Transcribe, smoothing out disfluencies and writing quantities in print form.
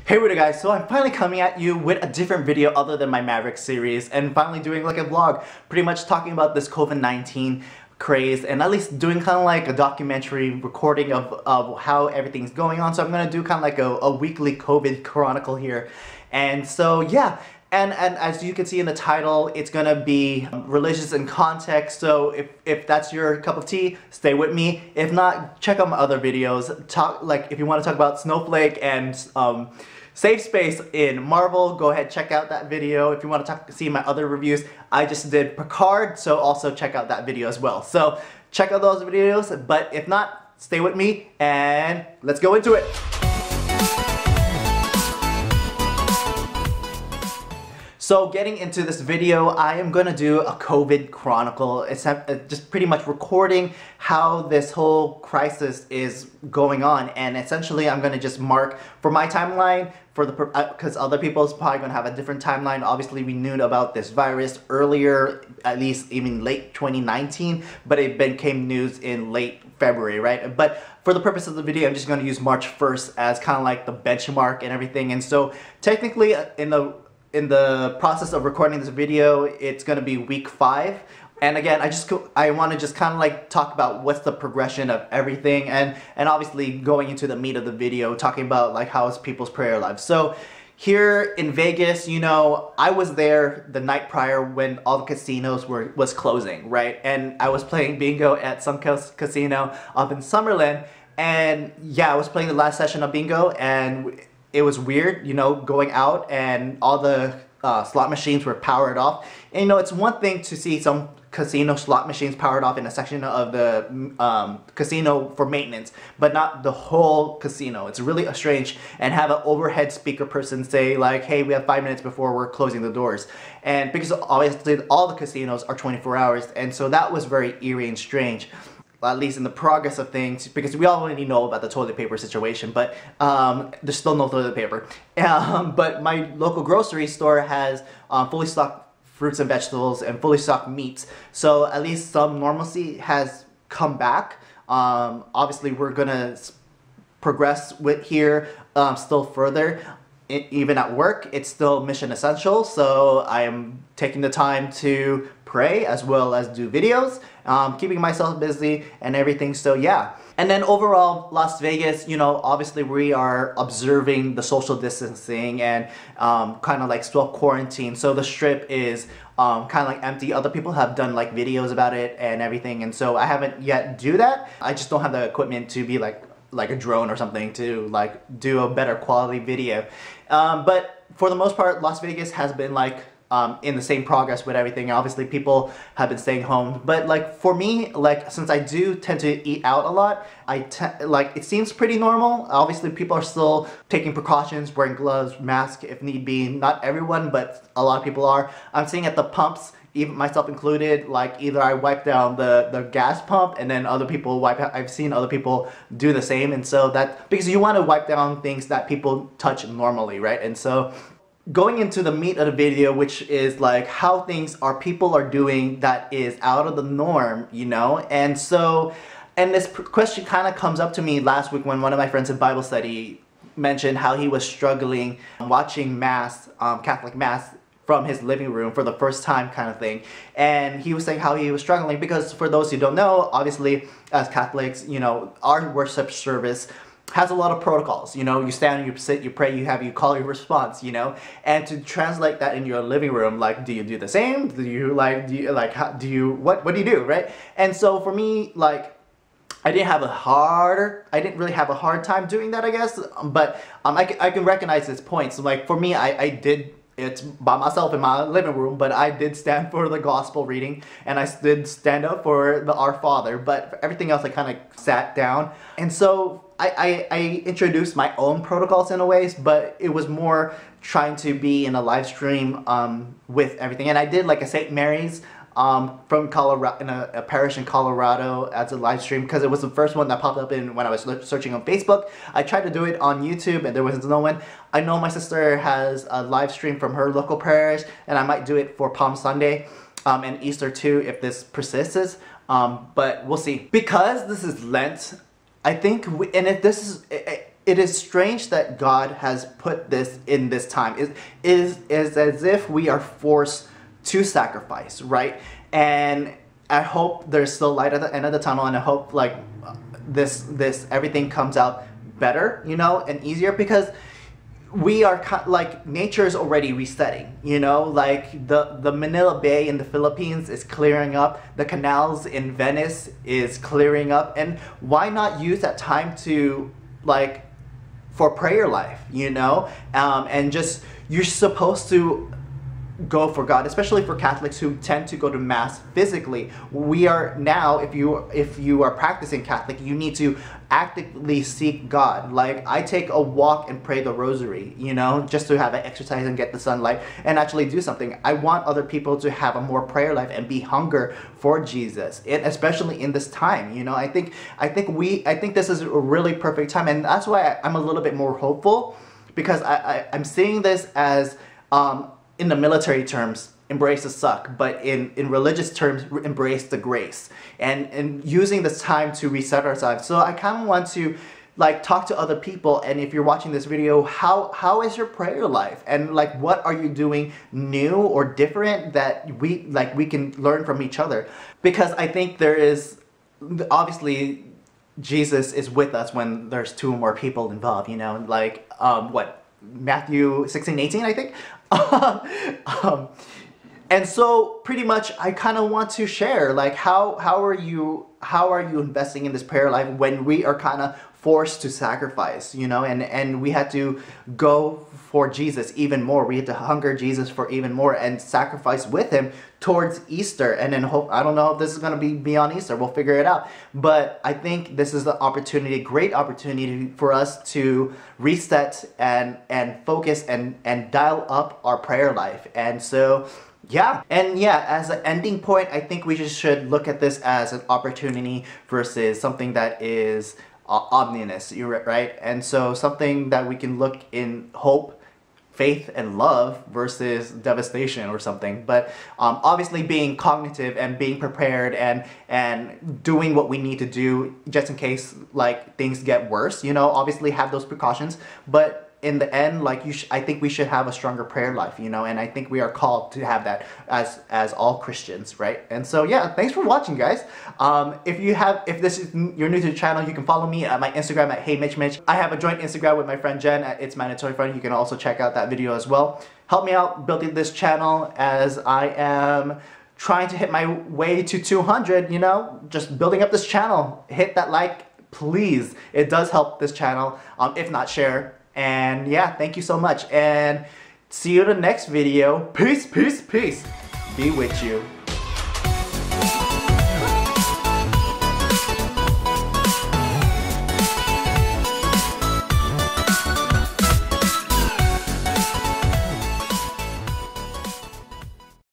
Hey what guys, so I'm finally coming at you with a different video other than my Maverick series and finally doing like a vlog pretty much talking about this COVID-19 craze and at least doing kind of like a documentary recording of how everything's going on. So I'm going to do kind of like a weekly COVID Chronicle here. And so yeah, and as you can see in the title, it's going to be religious in context. So if that's your cup of tea, stay with me. If not, check out my other videos. If you want to talk about Snowflake and Safe Space in Marvel, go ahead, check out that video. If you want to see my other reviews, I just did Picard, so also check out that video as well. So check out those videos, but if not, stay with me and let's go into it. So getting into this video, I am going to do a COVID Chronicle. It's just pretty much recording how this whole crisis is going on, and essentially I'm going to just mark for my timeline, because other people's probably going to have a different timeline. Obviously we knew about this virus earlier, at least even late 2019, but it became news in late February, right? But for the purpose of the video, I'm just going to use March 1st as kind of like the benchmark and everything. And so technically in the process of recording this video, it's going to be week 5. And again, I want to just kind of like talk about what's the progression of everything, and obviously going into the meat of the video, talking about like how is people's prayer lives. So here in Vegas, you know, I was there the night prior when all the casinos was closing, right? And I was playing bingo at some casino up in Summerlin, and yeah, I was playing the last session of bingo, and it was weird, you know, going out and all the slot machines were powered off. And you know, it's one thing to see some casino slot machines powered off in a section of the casino for maintenance, but not the whole casino. It's really strange, and have an overhead speaker person say like, hey, we have 5 minutes before we're closing the doors. And because obviously all the casinos are 24 hours, and so that was very eerie and strange, at least in the progress of things, because we already know about the toilet paper situation, but there's still no toilet paper. But my local grocery store has fully stocked fruits and vegetables and fully stocked meats, so at least some normalcy has come back. Obviously we're gonna progress with here still further. Even at work, it's still mission essential, so I am taking the time to pray as well as do videos, keeping myself busy and everything, so yeah. And then overall, Las Vegas, you know, obviously we are observing the social distancing and kind of like self-quarantine, so the strip is kind of like empty. Other people have done like videos about it and everything, and so I haven't yet do that. I just don't have the equipment to be like a drone or something to like do a better quality video. But for the most part, Las Vegas has been like in the same progress with everything. Obviously people have been staying home, but like for me, like since I do tend to eat out a lot, like it seems pretty normal. Obviously people are still taking precautions, wearing gloves, masks if need be. Not everyone, but a lot of people are. I'm seeing at the pumps, even myself included, like either I wipe down the gas pump and then other people wipe out. I've seen other people do the same, and so that, because you want to wipe down things that people touch normally, right? And so going into the meat of the video, which is like how people are doing that is out of the norm, you know? And so, and this question kind of comes up to me last week when one of my friends in Bible study mentioned how he was struggling watching Mass, Catholic Mass, from his living room for the first time kind of thing. And he was saying how he was struggling because, for those who don't know, obviously as Catholics, you know, our worship service has a lot of protocols. You know, you stand, you sit, you pray, you call your response, you know, and to translate that in your living room, like, do you do the same? What do you do, right? And so for me, like, I didn't really have a hard time doing that, I guess, but I can recognize his points. Like for me, I did it by myself in my living room, but I did stand for the gospel reading, and I did stand up for the Our Father, but for everything else I kind of sat down. And so I introduced my own protocols in a ways, but it was more trying to be in a live stream with everything. And I did like a St. Mary's from Colorado, in a parish in Colorado, as a live stream, because it was the first one that popped up when I was searching on Facebook. I tried to do it on YouTube and there was no one. I know my sister has a live stream from her local parish, and I might do it for Palm Sunday and Easter too if this persists, but we'll see. Because this is Lent, I think, it is strange that God has put this in this time. It is as if we are forced to sacrifice, right? And I hope there's still light at the end of the tunnel, and I hope like this everything comes out better, you know, and easier, because we are like, nature is already resetting, you know, like the Manila Bay in the Philippines is clearing up, the canals in Venice is clearing up, and why not use that time to like for prayer life, you know, and just, you're supposed to go for God, especially for Catholics who tend to go to Mass physically. We are now, if you are practicing Catholic, you need to actively seek God. Like, I take a walk and pray the rosary, you know, just to have an exercise and get the sunlight and actually do something. I want other people to have a more prayer life and be hunger for Jesus, and especially in this time, you know. I think this is a really perfect time, and that's why I'm a little bit more hopeful, because I'm seeing this as in the military terms, embrace the suck, but in religious terms, embrace the grace, and using this time to reset ourselves. So I kind of want to like talk to other people, and if you're watching this video, how is your prayer life, and like what are you doing new or different that we can learn from each other? Because I think there is, obviously Jesus is with us when there's two or more people involved, you know, like what, Matthew 16:18, I think. And so pretty much I kind of want to share like how are you investing in this prayer life when we are kind of forced to sacrifice, you know, and we had to go for Jesus even more. We had to hunger Jesus for even more and sacrifice with him towards Easter, and then hope, I don't know if this is going to be beyond Easter, we'll figure it out, but I think this is the opportunity, great opportunity for us to reset and focus and dial up our prayer life. And so yeah, as an ending point, I think we just should look at this as an opportunity versus something that is ominous, right? And so something that we can look in hope, faith, and love versus devastation or something. But obviously being cognitive and being prepared and doing what we need to do just in case like things get worse, you know, obviously have those precautions, but in the end, like I think we should have a stronger prayer life, you know, and I think we are called to have that as all Christians, right? And so yeah, thanks for watching, guys. If this is, you're new to the channel, you can follow me at my Instagram at HeyMitchMitch. I have a joint Instagram with my friend Jen at It's Mandatory Fun. You can also check out that video as well. Help me out building this channel as I am trying to hit my way to 200, you know, just building up this channel. Hit that like, please. It does help this channel, if not share. And yeah, thank you so much, and see you in the next video. Peace, peace, peace. Be with you.